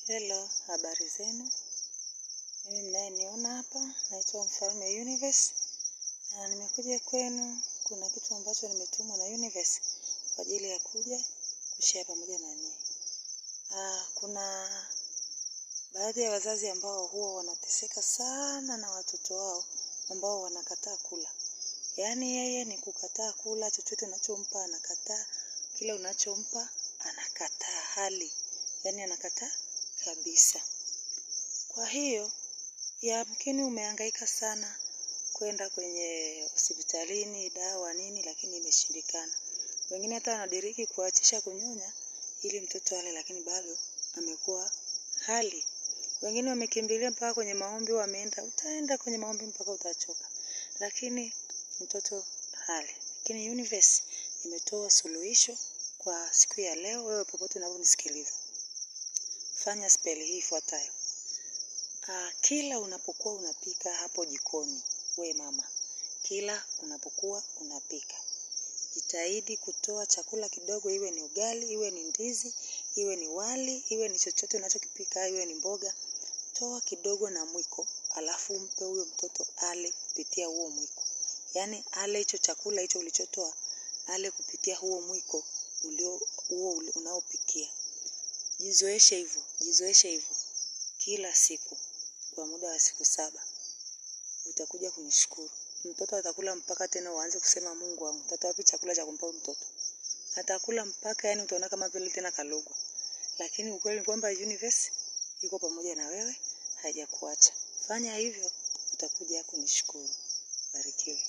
Hello, habari zenu. Mimi mnayeniona hapa naitwa Mfalme Universe. Nimekuja kwenu, kuna kitu ambacho nimetumwa na Universe kwa ajili ya kuja kushare pamoja na nyinyi. Kuna baadhi ya wazazi ambao huwa wanateseka sana na watoto wao ambao wanakataa kula. Yaani yeye ni kukataa kula, chochote unachompa anakataa, kila unachompa anakataa hali. Yaani anakataa kabisa. Kwa hiyo, yamkini umehangaika sana kwenda kwenye hospitalini, dawa nini, lakini imeshindikana. Wengine hata wanadiriki kuachisha kunyonya ili mtoto ale, lakini bado amekuwa hali. Wengine wamekimbilia mpaka kwenye maombi, utaenda kwenye maombi mpaka utachoka. Lakini mtoto hali. Lakini Universe imetoa suluhisho kwa siku ya leo. Wewe popote unaponisikiliza, fanya spell hii ifuatayo. Kila unapokuwa unapika hapo jikoni, we mama, kila unapokuwa unapika, jitahidi kutoa chakula kidogo, iwe ni ugali, iwe ni ndizi, iwe ni wali, iwe ni chochote unachokipika, iwe ni mboga, toa kidogo na mwiko, alafu mpe huyo mtoto ale kupitia huo mwiko. Yaani ale hicho chakula hicho ulichotoa, ale kupitia huo mwiko unaopikia. Jizoeshe hivyo kila siku. Kwa muda wa siku 7, utakuja kunishukuru. Mtoto atakula mpaka tena uanze kusema Mungu wangu, utatoa wapi chakula cha kumpa mtoto? Atakula mpaka yani utaona kama vile tena kalogwa. Lakini ukweli ni kwamba Universe iko pamoja na wewe, haijakuacha. Fanya hivyo, utakuja kunishukuru. Barikiwe.